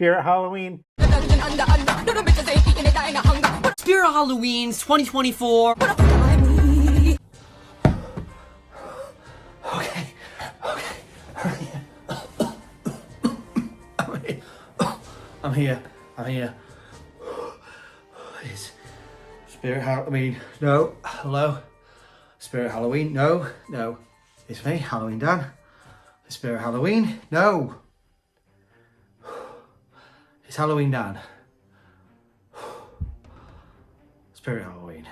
Spirit Halloween. Spirit Halloween's 2024. Okay. I'm here. It's Spirit Halloween. No. Hello. Spirit Halloween. No. It's me, Halloween Dan. It's Spirit Halloween. No. It's Halloween Dan. Spirit Halloween.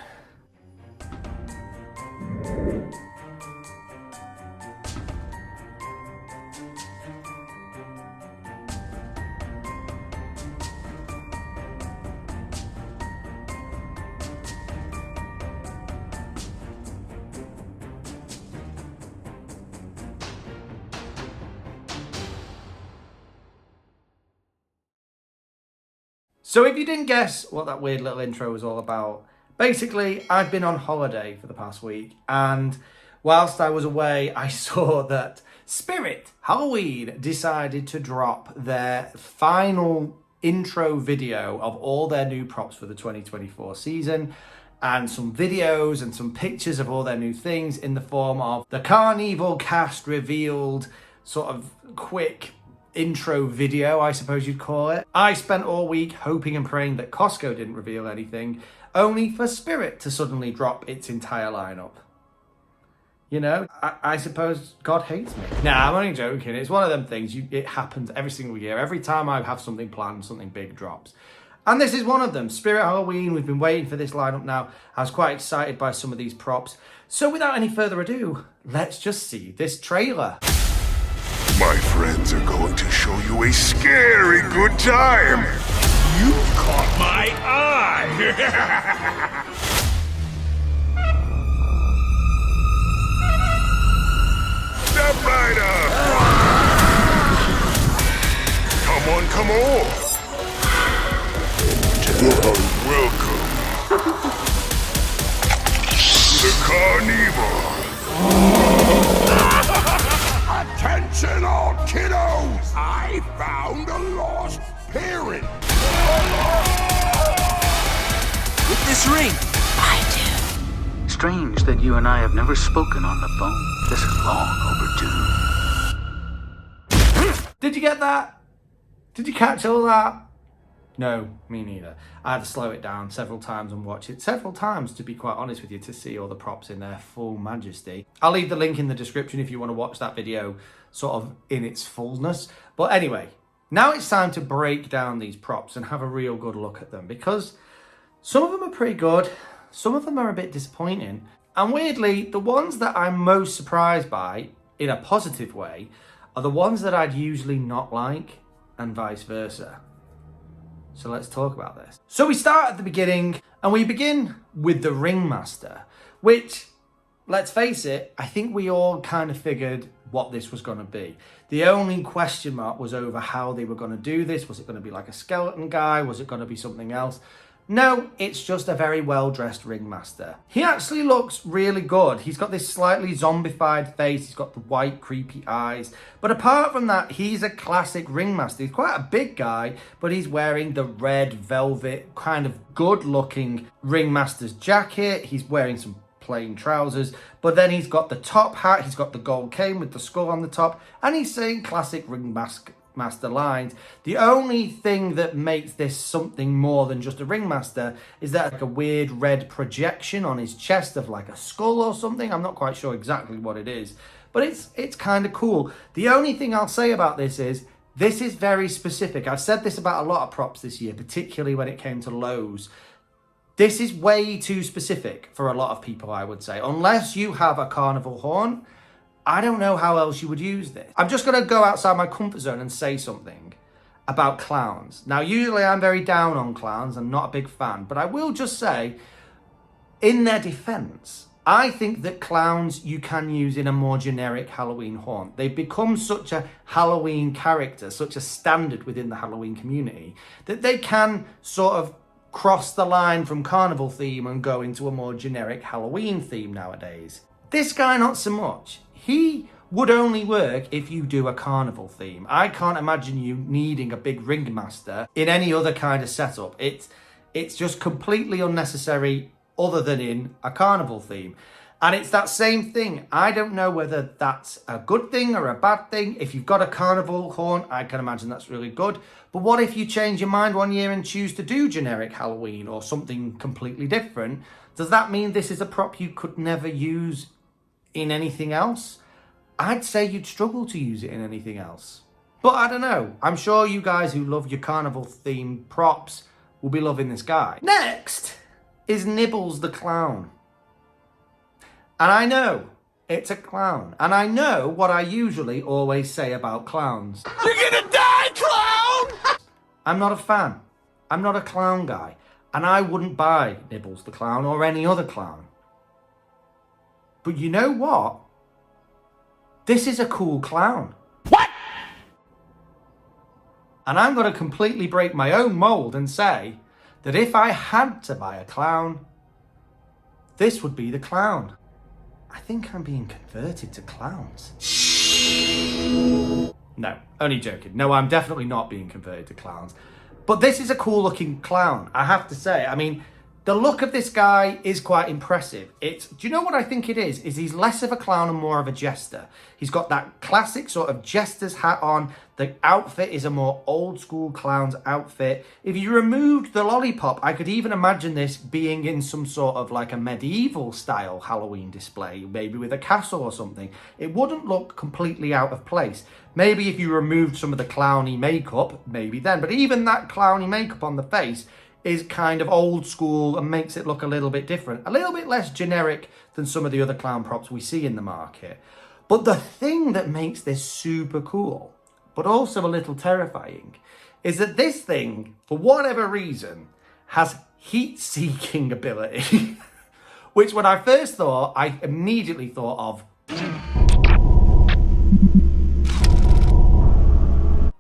So if you didn't guess what that weird little intro was all about, basically I've been on holiday for the past week, and whilst I was away, I saw that Spirit Halloween decided to drop their final intro video of all their new props for the 2024 season, and some videos and some pictures of all their new things in the form of the Carnival cast revealed sort of quick intro video, I suppose you'd call it. I spent all week hoping and praying that Costco didn't reveal anything, only for Spirit to suddenly drop its entire lineup. You know, I suppose God hates me. Nah, I'm only joking. It's one of them things, it happens every single year. Every time I have something planned, something big drops. And this is one of them. Spirit Halloween, we've been waiting for this lineup now. I was quite excited by some of these props. So without any further ado, let's just see this trailer. My friends are going to show you a scary good time. You caught my eye. Step Rider. Come on. You are welcome to the Carnival. Attention all kiddos! I found a lost parent! With this ring, I do. Strange that you and I have never spoken on the phone. This is long overdue. Did you get that? Did you catch all that? No, me neither. I had to slow it down several times and watch it several times, to be quite honest with you, to see all the props in their full majesty. I'll leave the link in the description if you want to watch that video sort of in its fullness. But anyway, now it's time to break down these props and have a real good look at them, because some of them are pretty good, some of them are a bit disappointing. And weirdly, the ones that I'm most surprised by, in a positive way, are the ones that I'd usually not like, and vice versa. So let's talk about this. So we start at the beginning, and we begin with the Ringmaster, which, let's face it, I think we all kind of figured what this was going to be. The only question mark was over how they were going to do this. Was it going to be like a skeleton guy? Was it going to be something else? No, it's just a very well-dressed Ringmaster. He actually looks really good. He's got this slightly zombified face. He's got the white, creepy eyes. But apart from that, he's a classic Ringmaster. He's quite a big guy, but he's wearing the red velvet, kind of good-looking Ringmaster's jacket. He's wearing some plain trousers, but then he's got the top hat. He's got the gold cane with the skull on the top, and he's saying classic Ringmaster lines. The only thing that makes this something more than just a Ringmaster is that like a weird red projection on his chest of like a skull or something. I'm not quite sure exactly what it is, but it's kind of cool. The only thing I'll say about this is very specific. I've said this about a lot of props this year, particularly when it came to Lowe's. This is way too specific for a lot of people, I would say. Unless you have a carnival horn, I don't know how else you would use this. I'm just going to go outside my comfort zone and say something about clowns. Now, usually I'm very down on clowns. I'm not a big fan. But I will just say, in their defense, I think that clowns you can use in a more generic Halloween horn. They've become such a Halloween character, such a standard within the Halloween community, that they can sort of cross the line from carnival theme and go into a more generic Halloween theme nowadays. This guy, not so much. He would only work if you do a carnival theme. I can't imagine you needing a big ringmaster in any other kind of setup. It's just completely unnecessary other than in a carnival theme. And it's that same thing. I don't know whether that's a good thing or a bad thing. If you've got a carnival horn, I can imagine that's really good. But what if you change your mind one year and choose to do generic Halloween or something completely different? Does that mean this is a prop you could never use in anything else? I'd say you'd struggle to use it in anything else. But I don't know. I'm sure you guys who love your carnival themed props will be loving this guy. Next is Nibbles the Clown. And I know it's a clown. And I know what I usually always say about clowns. You're gonna die, clown! I'm not a fan. I'm not a clown guy. And I wouldn't buy Nibbles the Clown or any other clown. But you know what? This is a cool clown. What? And I'm going to completely break my own mold and say that if I had to buy a clown, this would be the clown. I think I'm being converted to clowns. No, only joking. No, I'm definitely not being converted to clowns. But this is a cool looking clown, I have to say. I mean, the look of this guy is quite impressive. Do you know what I think it is? Is he's less of a clown and more of a jester. He's got that classic sort of jester's hat on. The outfit is a more old school clown's outfit. If you removed the lollipop, I could even imagine this being in some sort of like a medieval style Halloween display, maybe with a castle or something. It wouldn't look completely out of place. Maybe if you removed some of the clowny makeup, maybe then. But even that clowny makeup on the face is kind of old school and makes it look a little bit different, a little bit less generic than some of the other clown props we see in the market. But the thing that makes this super cool, but also a little terrifying, is that this thing, for whatever reason, has heat-seeking ability, which when I first thought, I immediately thought of,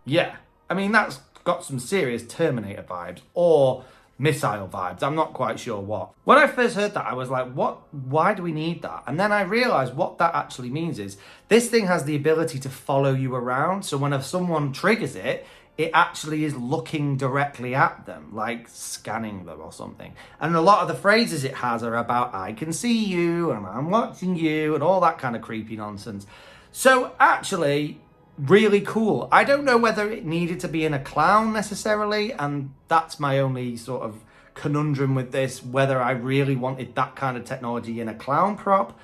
yeah, I mean, that's got some serious Terminator vibes or missile vibes. I'm not quite sure what. When I first heard that, I was like, what? Why do we need that? And then I realized what that actually means is this thing has the ability to follow you around. So when someone triggers it, it actually is looking directly at them, like scanning them or something. And a lot of the phrases it has are about, I can see you and I'm watching you and all that kind of creepy nonsense. So actually, really cool. I don't know whether it needed to be in a clown necessarily, and that's my only sort of conundrum with this, whether I really wanted that kind of technology in a clown prop.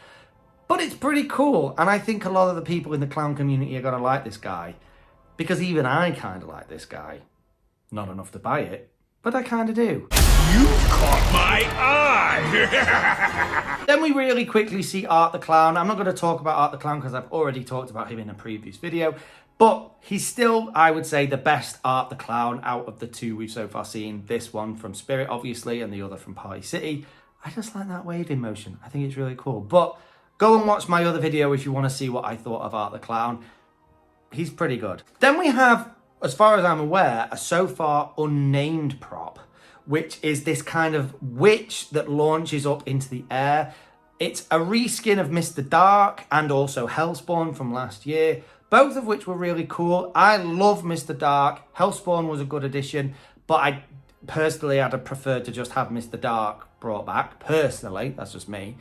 But it's pretty cool, and I think a lot of the people in the clown community are going to like this guy, because even I kind of like this guy. Not enough to buy it, but I kind of do. You've caught my eye! Then we really quickly see Art the Clown. I'm not going to talk about Art the Clown because I've already talked about him in a previous video, but he's still, I would say, the best Art the Clown out of the two we've so far seen. This one from Spirit, obviously, and the other from Party City. I just like that waving motion. I think it's really cool. But go and watch my other video if you want to see what I thought of Art the Clown. He's pretty good. Then we have, as far as I'm aware, a so far unnamed prop, which is this kind of witch that launches up into the air. It's a reskin of Mr. Dark and also Hellspawn from last year, both of which were really cool. I love Mr. Dark. Hellspawn was a good addition, but I personally I'd have preferred to just have Mr. Dark brought back. Personally, that's just me.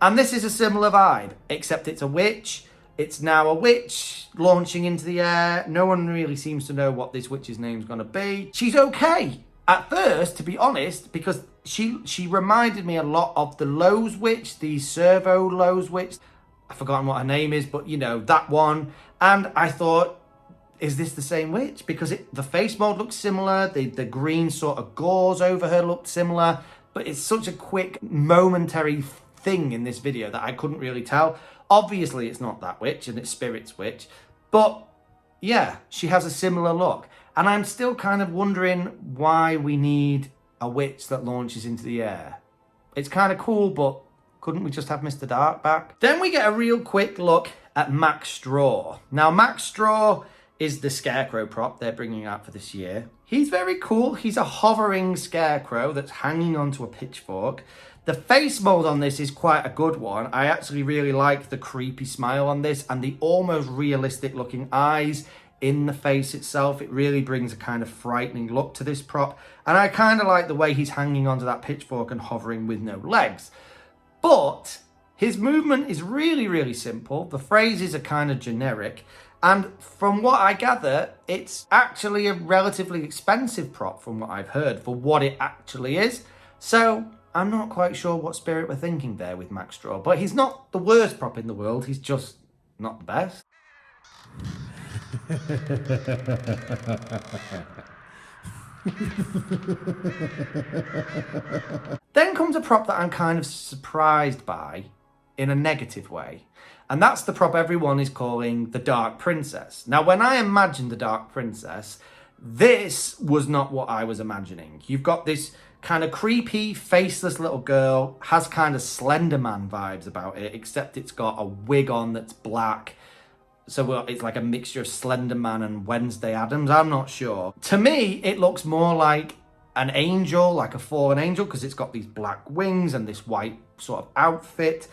And this is a similar vibe, except it's a witch. It's now a witch launching into the air. No one really seems to know what this witch's name's going to be. She's okay. At first, to be honest, because she reminded me a lot of the Lowe's witch, the Servo Lowe's witch. I've forgotten what her name is, but you know, that one. And I thought, is this the same witch? Because the face mold looks similar, the green sort of gauze over her looked similar, but it's such a quick, momentary thing in this video that I couldn't really tell. Obviously, it's not that witch, and it's Spirit's witch, but yeah, she has a similar look. And I'm still kind of wondering why we need a witch that launches into the air. It's kind of cool, but couldn't we just have Mr. Dark back? Then we get a real quick look at Max Straw. Now, Max Straw is the Scarecrow prop they're bringing out for this year. He's very cool. He's a hovering scarecrow that's hanging onto a pitchfork. The face mold on this is quite a good one. I actually really like the creepy smile on this and the almost realistic looking eyes in the face itself. It really brings a kind of frightening look to this prop. And I kind of like the way he's hanging onto that pitchfork and hovering with no legs. But his movement is really, really simple. The phrases are kind of generic. And from what I gather, it's actually a relatively expensive prop from what I've heard for what it actually is. So I'm not quite sure what spirit we're thinking there with Max Straw. But he's not the worst prop in the world. He's just not the best. Then comes a prop that I'm kind of surprised by in a negative way. And that's the prop everyone is calling the Dark Princess. Now, when I imagined the Dark Princess, this was not what I was imagining. You've got this kind of creepy, faceless little girl, has kind of Slender Man vibes about it, except it's got a wig on that's black. So it's like a mixture of Slender Man and Wednesday Addams. I'm not sure. To me, it looks more like an angel, like a fallen angel, because it's got these black wings and this white sort of outfit.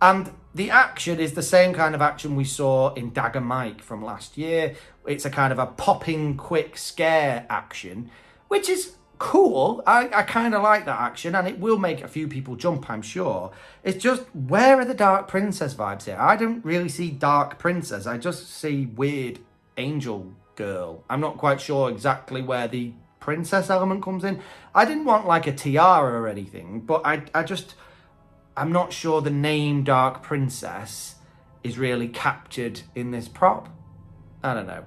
And the action is the same kind of action we saw in Dagger Mike from last year. It's a kind of a popping, quick scare action, which is cool. I kind of like that action, and it will make a few people jump, I'm sure. It's just, where are the Dark Princess vibes here? I don't really see Dark Princess. I just see weird angel girl. I'm not quite sure exactly where the princess element comes in. I didn't want like a tiara or anything, but I'm not sure the name Dark Princess is really captured in this prop. I don't know.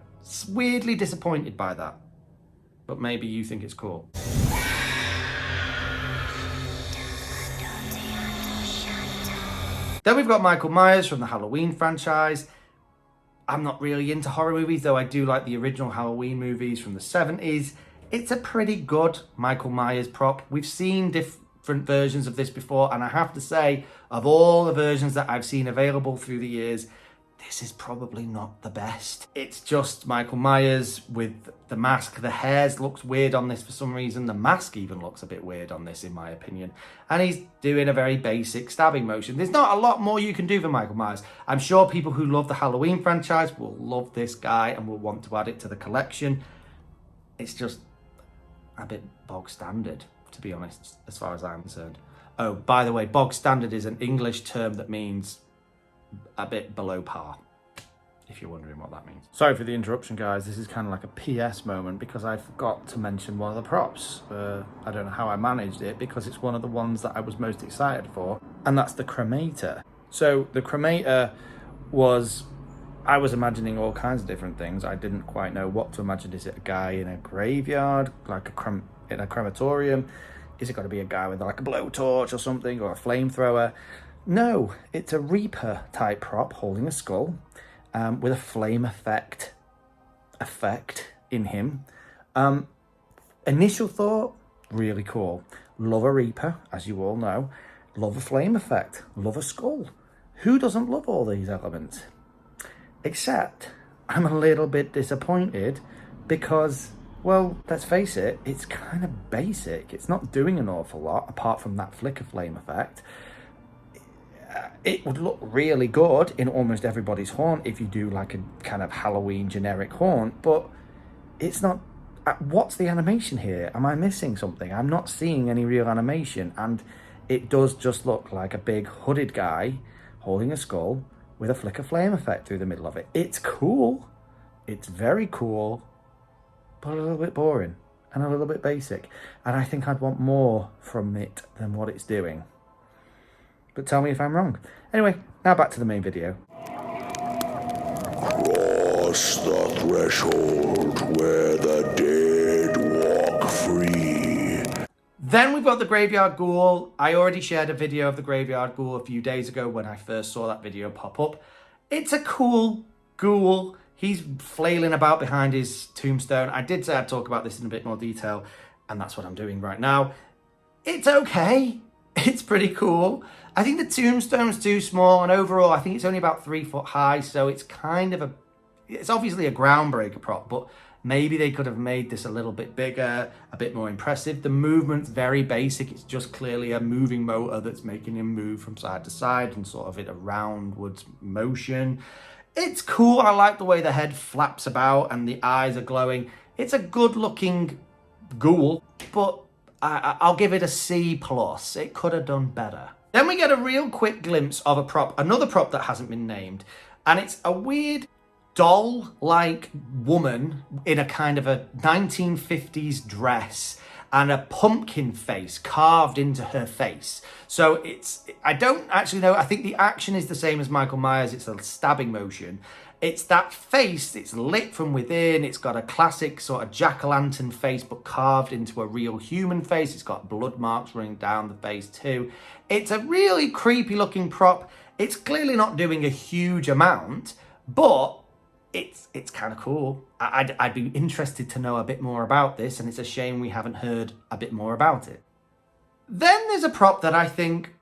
Weirdly disappointed by that. But maybe you think it's cool. Then we've got Michael Myers from the Halloween franchise. I'm not really into horror movies, though I do like the original Halloween movies from the 70s. It's a pretty good Michael Myers prop. We've seen different versions of this before, and I have to say, of all the versions that I've seen available through the years, this is probably not the best. It's just Michael Myers with the mask. The hairs looks weird on this for some reason. The mask even looks a bit weird on this, in my opinion. And he's doing a very basic stabbing motion. There's not a lot more you can do for Michael Myers. I'm sure people who love the Halloween franchise will love this guy and will want to add it to the collection. It's just a bit bog standard, to be honest, as far as I'm concerned. Oh, by the way, bog standard is an English term that means a bit below par, if you're wondering what that means. Sorry for the interruption, guys. This is kind of like a PS moment because I forgot to mention one of the props. I don't know how I managed it because it's one of the ones that I was most excited for, and that's the Crator. So the Crator I was imagining all kinds of different things. I didn't quite know what to imagine. Is it a guy in a graveyard, like in a crematorium? Is it got to be a guy with like a blowtorch or something, or a flamethrower? No, it's a Reaper type prop holding a skull with a flame effect in him. Initial thought, really cool. Love a Reaper, as you all know. Love a flame effect. Love a skull. Who doesn't love all these elements? Except I'm a little bit disappointed because, well, let's face it, it's kind of basic. It's not doing an awful lot apart from that flicker flame effect. It would look really good in almost everybody's haunt if you do like a kind of Halloween generic haunt, but it's not. What's the animation here? Am I missing something? I'm not seeing any real animation, and it does just look like a big hooded guy holding a skull with a flicker flame effect through the middle of it. It's cool. It's very cool, but a little bit boring and a little bit basic. And I think I'd want more from it than what it's doing. But tell me if I'm wrong. Anyway, now back to the main video. Cross the threshold where the dead walk free. Then we've got the Graveyard Ghoul. I already shared a video of the Graveyard Ghoul a few days ago when I first saw that video pop up. It's a cool ghoul. He's flailing about behind his tombstone. I did say I'd talk about this in a bit more detail, and that's what I'm doing right now. It's okay. It's pretty cool. I think the tombstone's too small, and overall I think it's only about 3 foot high, so it's kind of it's obviously a groundbreaker prop, but Maybe they could have made this a little bit bigger, a bit more impressive. The movement's very basic. It's just clearly a moving motor that's making him move from side to side and sort of in a roundwards motion. It's cool. I like the way the head flaps about and the eyes are glowing. It's a good looking ghoul, but I'll give it a C+. It could have done better. Then we get a real quick glimpse of a prop, another prop that hasn't been named, and it's a weird doll-like woman in a kind of a 1950s dress and a pumpkin face carved into her face. So I don't actually know, I think the action is the same as Michael Myers, it's a stabbing motion. It's that face, it's lit from within, it's got a classic sort of jack-o'-lantern face but carved into a real human face. It's got blood marks running down the face too. It's a really creepy looking prop. It's clearly not doing a huge amount, but it's kind of cool. I'd be interested to know a bit more about this, and it's a shame we haven't heard a bit more about it. Then there's a prop that I think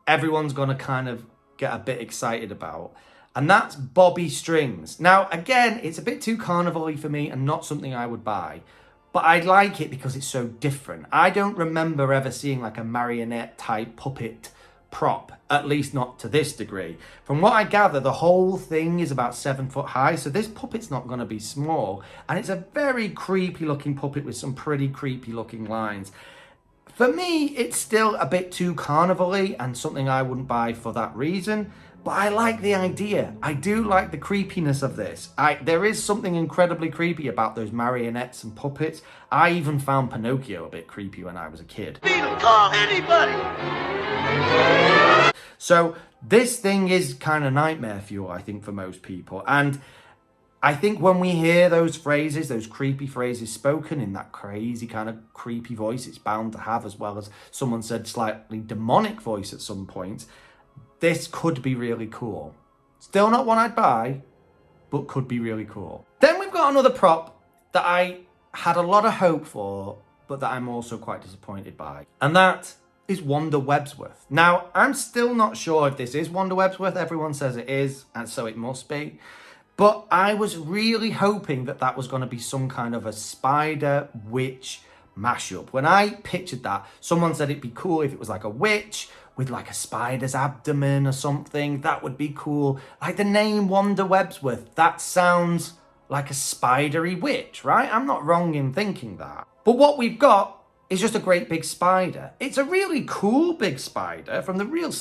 everyone's going to kind of get a bit excited about, and that's Bobby Strings. Now, again, it's a bit too carnival-y for me and not something I would buy, but I like it because it's so different. I don't remember ever seeing like a marionette-type puppet prop, at least not to this degree. From what I gather, the whole thing is about 7 foot high, so this puppet's not going to be small, and it's a very creepy looking puppet with some pretty creepy looking lines. For me, it's still a bit too carnival-y and something I wouldn't buy for that reason, but I like the idea. I do like the creepiness of this. There is something incredibly creepy about those marionettes and puppets. I even found Pinocchio a bit creepy when I was a kid. Call anybody! So this thing is kind of nightmare fuel, I think, for most people. And I think when we hear those phrases, those creepy phrases spoken in that crazy kind of creepy voice it's bound to have, as well as someone said slightly demonic voice at some point, this could be really cool. Still not one I'd buy, but could be really cool. Then we've got another prop that I had a lot of hope for, but that I'm also quite disappointed by. And that is Wanda Websworth. Now, I'm still not sure if this is Wanda Websworth. Everyone says it is, and so it must be. But I was really hoping that that was going to be some kind of a spider witch mashup. When I pictured that, someone said it'd be cool if it was like a witch with like a spider's abdomen or something. That would be cool. Like the name Wanda Websworth, that sounds like a spidery witch, right? I'm not wrong in thinking that. But what we've got is just a great big spider. It's a really cool big spider. From the real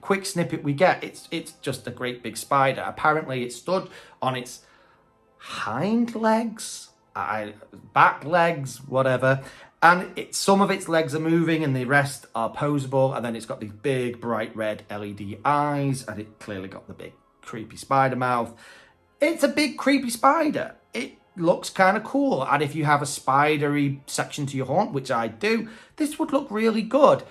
quick snippet we get, it's just a great big spider. Apparently it stood on its hind legs, back legs, whatever. And some of its legs are moving and the rest are posable. And then it's got these big bright red LED eyes, and it clearly got the big creepy spider mouth. It's a big creepy spider. It looks kind of cool, and if you have a spidery section to your haunt, which I do, this would look really good.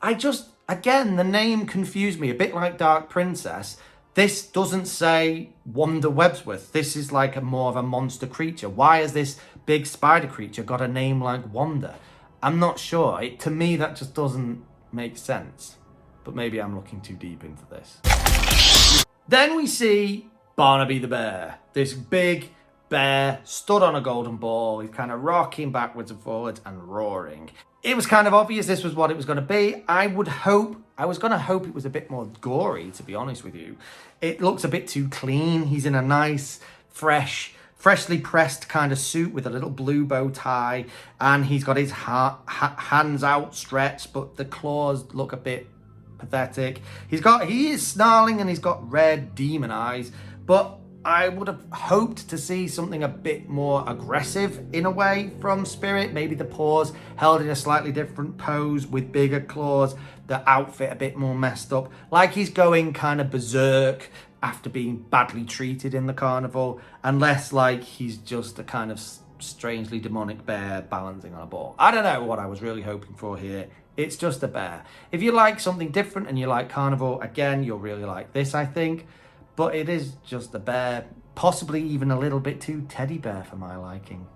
Again, the name confused me, a bit like Dark Princess. This doesn't say Wanda Websworth. This is like more of a monster creature. Why has this big spider creature got a name like Wanda? I'm not sure. To me, that just doesn't make sense. But maybe I'm looking too deep into this. Then we see Barnaby the bear. This big bear stood on a golden ball. He's kind of rocking backwards and forwards and roaring. It was kind of obvious this was what it was going to be. I was going to hope it was a bit more gory, to be honest with you. It looks a bit too clean. He's in a nice, freshly pressed kind of suit with a little blue bow tie, and he's got his hands outstretched, but the claws look a bit pathetic. He is snarling, and he's got red demon eyes, but I would have hoped to see something a bit more aggressive in a way from Spirit. Maybe the paws held in a slightly different pose with bigger claws, the outfit a bit more messed up, like he's going kind of berserk after being badly treated in the carnival, and less like he's just a kind of strangely demonic bear balancing on a ball. I don't know what I was really hoping for here. It's just a bear. If you like something different and you like carnival, again, you'll really like this, I think. But it is just a bear, possibly even a little bit too teddy bear for my liking.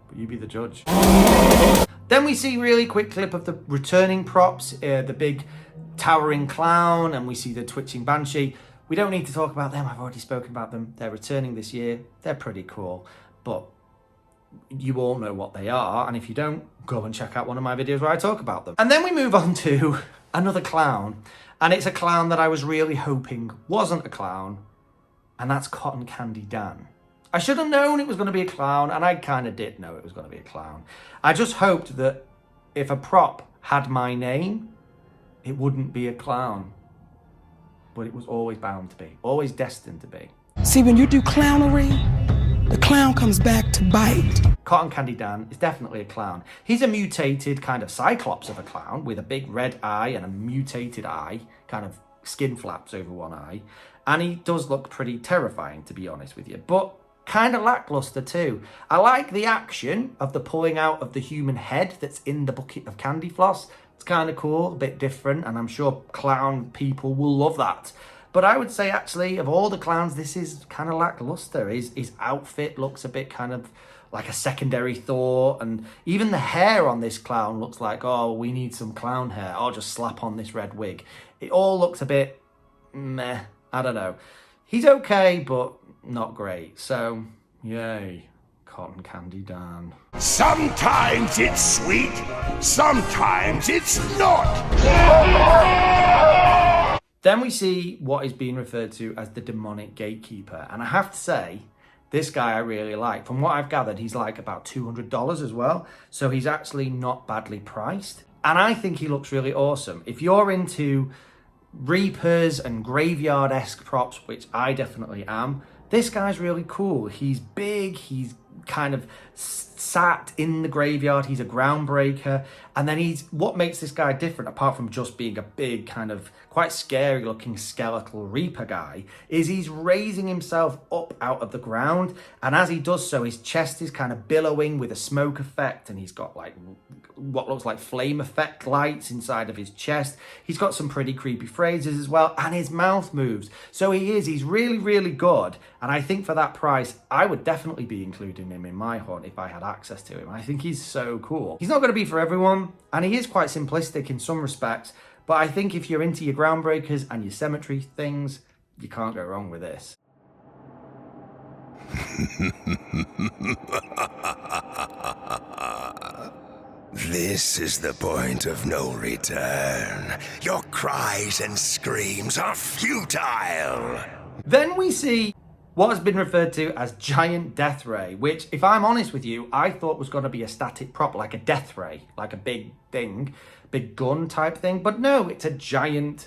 But you be the judge. Then we see a really quick clip of the returning props, the big towering clown, and we see the twitching banshee. We don't need to talk about them. I've already spoken about them. They're returning this year. They're pretty cool. But you all know what they are, and if you don't, go and check out one of my videos where I talk about them. And then we move on to another clown, and it's a clown that I was really hoping wasn't a clown, and that's Cotton Candy Dan. I should have known it was going to be a clown, and I kind of did know it was going to be a clown. I just hoped that if a prop had my name, it wouldn't be a clown. But it was always bound to be, always destined to be. See, when you do clownery, the clown comes back to bite. Cotton Candy Dan is definitely a clown. He's a mutated kind of cyclops of a clown with a big red eye and a mutated eye, kind of skin flaps over one eye. And he does look pretty terrifying, to be honest with you, but kind of lackluster too. I like the action of the pulling out of the human head that's in the bucket of candy floss. It's kind of cool, a bit different, and I'm sure clown people will love that. But I would say, actually, of all the clowns, this is kind of lackluster. His outfit looks a bit kind of like a secondary thought, and even the hair on this clown looks like, oh, we need some clown hair. I'll just slap on this red wig. It all looks a bit meh. I don't know. He's okay, but not great. So, yay, Cotton Candy Dan. Sometimes it's sweet, sometimes it's not. Then we see what is being referred to as the demonic gatekeeper. And I have to say, this guy I really like. From what I've gathered, he's like about $200 as well. So he's actually not badly priced. And I think he looks really awesome. If you're into Reapers and graveyard-esque props, which I definitely am, this guy's really cool. He's big, he's kind of sat in the graveyard, he's a groundbreaker, and then what makes this guy different, apart from just being a big kind of quite scary looking skeletal reaper guy, is he's raising himself up out of the ground, and as he does so, his chest is kind of billowing with a smoke effect, and he's got like what looks like flame effect lights inside of his chest. He's got some pretty creepy phrases as well, and his mouth moves. So he's really, really good, and I think for that price, I would definitely be including him in my hunt if I had access to him. I think he's so cool. He's not going to be for everyone, and he is quite simplistic in some respects, but I think if you're into your groundbreakers and your cemetery things, you can't go wrong with this. This is the point of no return. Your cries and screams are futile. Then we see what has been referred to as Giant Death Ray, which, if I'm honest with you, I thought was going to be a static prop, like a death ray, like a big thing, big gun type thing. But no, it's a giant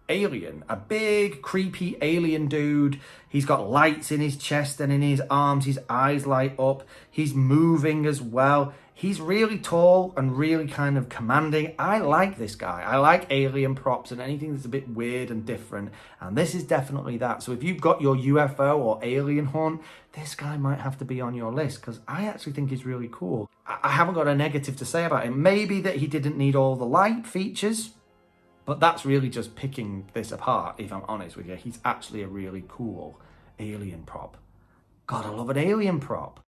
alien, a big, creepy alien dude. He's got lights in his chest and in his arms. His eyes light up. He's moving as well. He's really tall and really kind of commanding. I like this guy. I like alien props and anything that's a bit weird and different. And this is definitely that. So if you've got your UFO or alien hunt, this guy might have to be on your list because I actually think he's really cool. I haven't got a negative to say about him. Maybe that he didn't need all the light features, but that's really just picking this apart, if I'm honest with you. He's actually a really cool alien prop. God, I love an alien prop.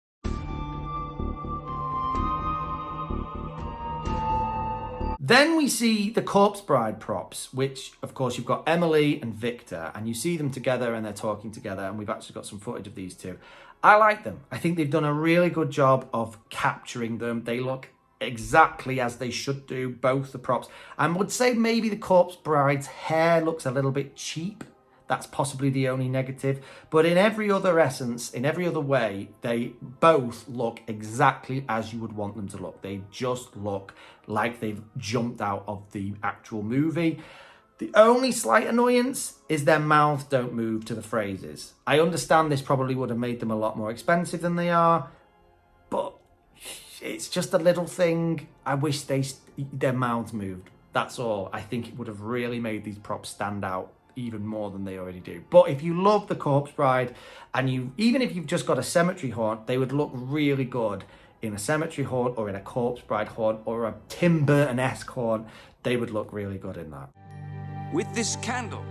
Then we see the Corpse Bride props, which, of course, you've got Emily and Victor, and you see them together and they're talking together, and we've actually got some footage of these two. I like them. I think they've done a really good job of capturing them. They look exactly as they should do, both the props. I would say maybe the Corpse Bride's hair looks a little bit cheap. That's possibly the only negative. But in every other essence, in every other way, they both look exactly as you would want them to look. They just look like they've jumped out of the actual movie. The only slight annoyance is their mouths don't move to the phrases. I understand this probably would have made them a lot more expensive than they are, but it's just a little thing. I wish their mouths moved. That's all. I think it would have really made these props stand out even more than they already do. But if you love the Corpse Bride, and even if you've just got a cemetery haunt, they would look really good in a cemetery haunt or in a Corpse Bride haunt or a Tim Burton-esque haunt. They would look really good in that. With this candle,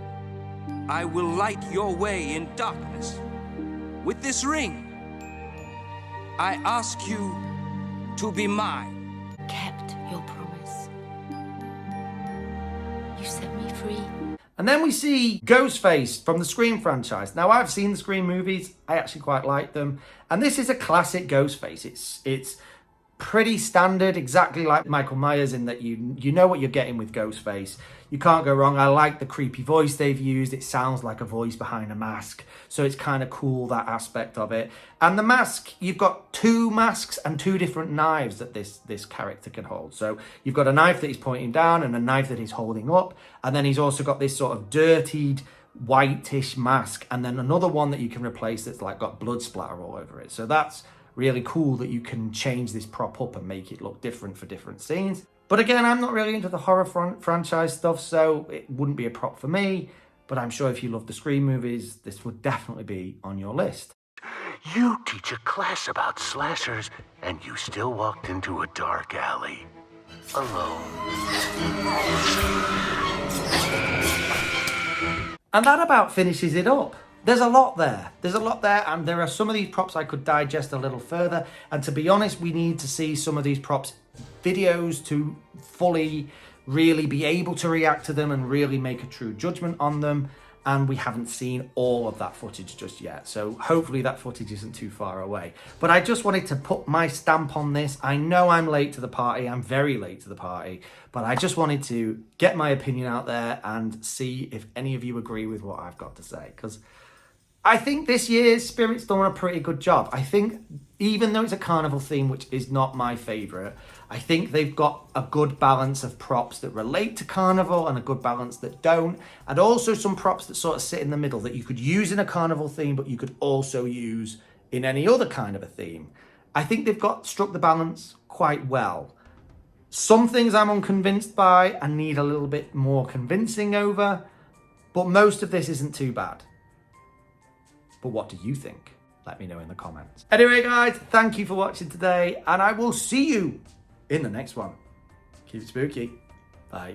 I will light your way in darkness. With this ring, I ask you to be mine. Kept your promise. You set me free. And then we see Ghostface from the Scream franchise. Now, I've seen the Scream movies. I actually quite like them. And this is a classic Ghostface. It's pretty standard, exactly like Michael Myers, in that you know what you're getting with Ghostface. You can't go wrong. I like the creepy voice they've used. It sounds like a voice behind a mask. So it's kind of cool, that aspect of it. And the mask, you've got 2 masks and 2 different knives that this character can hold. So you've got a knife that he's pointing down and a knife that he's holding up. And then he's also got this sort of dirtied whitish mask. And then another one that you can replace that's like got blood splatter all over it. So that's really cool that you can change this prop up and make it look different for different scenes. But again, I'm not really into the horror franchise stuff, so it wouldn't be a prop for me. But I'm sure if you love the Scream movies, this would definitely be on your list. You teach a class about slashers, and you still walked into a dark alley. Alone. And that about finishes it up. There's a lot there. And there are some of these props I could digest a little further. And to be honest, we need to see some of these props videos to fully really be able to react to them and really make a true judgment on them. And we haven't seen all of that footage just yet. So hopefully that footage isn't too far away. But I just wanted to put my stamp on this. I know I'm late to the party. I'm very late to the party. But I just wanted to get my opinion out there and see if any of you agree with what I've got to say. Because I think this year's Spirit's done a pretty good job. I think even though it's a carnival theme, which is not my favourite, I think they've got a good balance of props that relate to carnival and a good balance that don't. And also some props that sort of sit in the middle that you could use in a carnival theme, but you could also use in any other kind of a theme. I think they've struck the balance quite well. Some things I'm unconvinced by and need a little bit more convincing over, but most of this isn't too bad. But what do you think? Let me know in the comments. Anyway, guys, thank you for watching today, and I will see you in the next one. Keep it spooky. Bye.